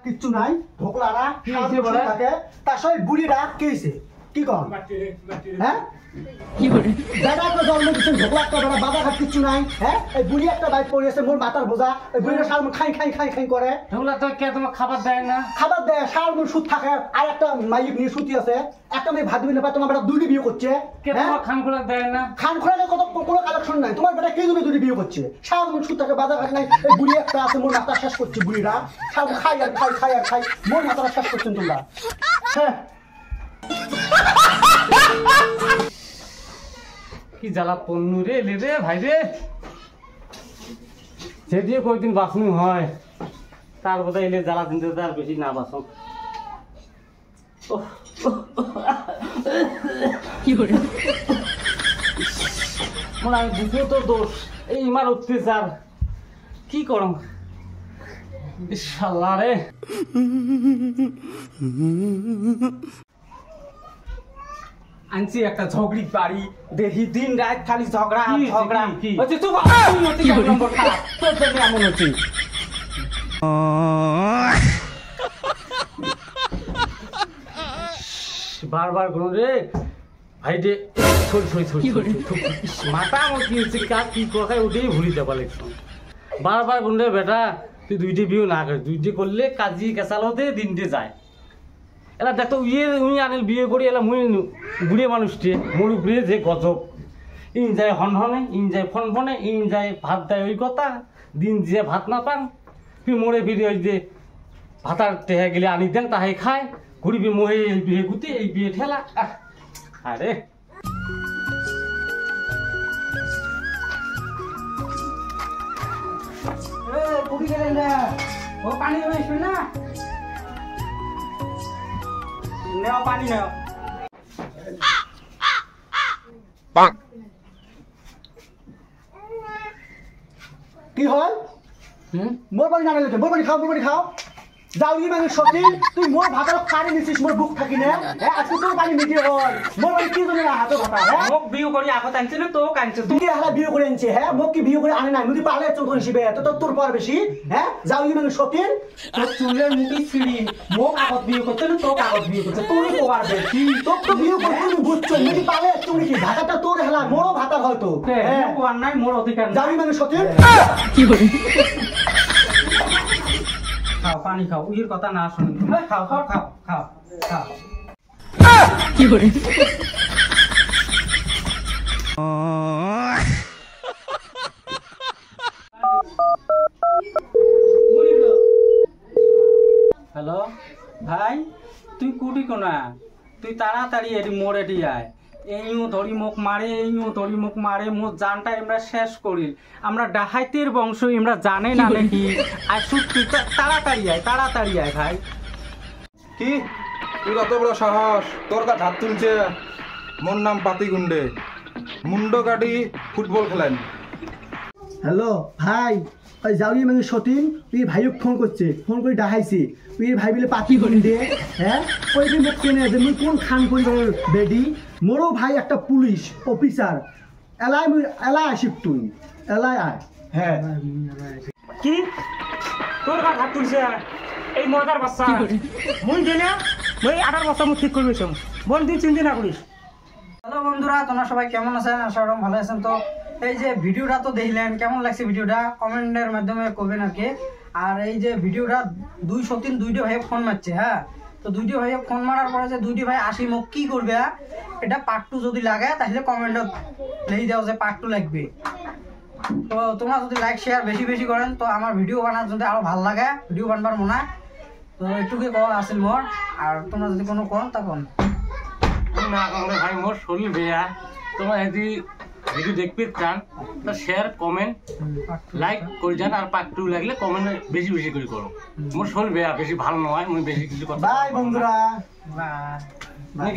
কিচ্ছু নাই ঢোকলারা থাকে তার সব বুড়িরা কেছে কি কর হ্যাঁ কি করে দাদা তো জন্ম দিচ্ছেন ঢোকলা একটা বেড়া বাবা ঘাট কিচ্ছু নাই হ্যাঁ এই বুড়ি একটা বাইক পড়েছে মোর মাথার বোঝা এই বুড়িটা সারাক্ষণ খাই করে ঢোকলা তো কে তোমার খাবার দেয় না খাবার দেয় সারাক্ষণ সুদ থাকে আর একটা মাইক নিয়ে সুতি আছে একটা মেয়ে ভাত দিবি না তোমার বেটা দুইটি বিয়ে করছে কে তোমার খান খোলা দেয় না খান খোলাকে কত কোনো কালেকশন নাই তোমার বেটা কে জন্য দুইটি বিয়ে করছে সারাক্ষণ সুদ থাকে বাজার ঘাট নাই এই বুড়ি একটা আছে মোর মাথা শেষ করছে বুড়িরা সারাক্ষণ খাই আর খাই মোর মাথাটা শেষ করছেন তোমরা হ্যাঁ কি জ্বালা পন্নু রে এলে রে ভাই রে সে দিয়ে কয়েকদিন বাসনি হয় তার বোধহয় এলে জ্বালা দিনতে তার বেশি না বাসন কি করে মনে হয় বুঝো তো দোষ এই মার অত্যাচার কি করম শালা রে আনছি একটা ঝগড়ি বাড়ি দেখি দিন রাত খালি ঝগড়া ঝগড়া কি হচ্ছে তুই এক নম্বর খারাপ তোর জন্য এমন হচ্ছে বারবার কোনো রে ভাই রে সরি মাথা আমার কি হচ্ছে কার কি কোথায় ওটাই ভুলি যাবা লাগছে বারবার কোন রে বেটা তুই দুইটি বিয়ে না করিস দুইটি করলে কাজি কেঁচালতে দিনটে যায় এলা দেখতো উই আনিল বিয়ে করি এলা মুই বুড়ে মানুষটি মোর উপরে যে গজব ইন যায় হনহনে ইন যায় ফনফনে ইন যায় ভাত দেয় ওই কথা দিন যে ভাত না পান তুই মোড়ে ফিরে ওই যে ভাতার টেহা গেলে আনি দেন তাহাই খায় ঘুরিবি মোহে এই বিয়ে গুতি এই বিয়ে ঠেলা আরে পুরি গেলেন না ও পানি দেবে না নেও পানি নেও কি হয় মোর বাড়ি নামে মোর বাড়ি খাও যাওনি মানে সত্যি তুই মোর ভাতার কারে নিছিস মোর বুক থাকি না হ্যাঁ আজকে তোর বাড়ি মিটে হল মোর বাড়ি কি জন্য হাতে ভাতা হ্যাঁ মোক বিয়ে করি আগত আনছে না তো কানছে তুই হালা বিয়ে করে আনছে হ্যাঁ মোক কি বিয়ে করে আনে না যদি পালে চোখ হিসেবে তো তোর পর বেশি হ্যাঁ যাওনি মানে সত্যি তোর চুলের মুখি ছিড়ি মোক আগত বিয়ে করতে না তো আগত বিয়ে করতে তোরই পোয়ার বেশি তোর তো বিয়ে করতে তুমি বুঝছো যদি পালে তুমি কি ভাতাটা তোর হেলা মোরও ভাতা হয়তো হ্যাঁ পোয়ার নাই মোর অধিকার যাওনি মানে সত্যি কি করে খাও পানি খাও উইয়ের কথা না শুনুন খাও খাও খাও খাও খাও কি করে হ্যালো ভাই তুই কুটি কোনা তুই তাড়াতাড়ি এটি মোড়ে এটি আয় এইও ধরি মুখ মারে মোর জানটা আমরা শেষ করি আমরা ডাহাইতের বংশ আমরা জানে না নাকি আর তুই তাড়াতাড়ি আয় ভাই কি তুই কত বড় সাহস তোর কাছে হাত তুলছে মোর নাম পাতি গুন্ডে মুন্ড কাটি ফুটবল খেলেন হ্যালো ভাই ওই যাওনি মানে সতীন তুই ভাইক ফোন করছে ফোন করে ডাহাইছি তুই ভাই বলে পাতি করে দে হ্যাঁ ওই দিন মোক চেনে যে মুই কোন খান পরিবারের বেডি মোরও ভাই একটা পুলিশ অফিসার এলাই আসিস তুই এলাই আয় হ্যাঁ কি তোর কাছে হাত তুলছে এই মজার বাচ্চা মুই দে না মুই 18 বছর মুই ঠিক করবি বল তুই চিন্তা না করিস হ্যালো বন্ধুরা তোমরা সবাই কেমন আছেন আশা করি ভালো আছেন তো এই যে ভিডিওটা তো দেখলেন কেমন লাগছে ভিডিওটা কমেন্টের মাধ্যমে করবেন আর কি আর এই যে ভিডিওটা দুইটি ভাই ফোন মারছে হ্যাঁ তো দুইটি ভাই ফোন মারার পরে যে দুইটি ভাই আসি মুখ কি করবে এটা পার্ট 2 যদি লাগে তাহলে কমেন্টে লিখে দাও যে পার্ট 2 লাগবে তো তোমরা যদি লাইক শেয়ার বেশি করেন তো আমার ভিডিও বানার যদি আরো ভালো লাগে ভিডিও বানবার মনে তো একটুকে কল আসিল মোর আর তোমরা যদি কোনো কোন তখন না করলে ভাই মোর শরীর বেয়া তোমরা যদি ভিডিও দেখতে চান তো শেয়ার কমেন্ট লাইক করে যান আর পার্ট 2 লাগলে কমেন্ট বেশি করে করো মোর শরীর বেয়া বেশি ভালো নয় মুই বেশি কিছু কথা বাই বন্ধুরা বাই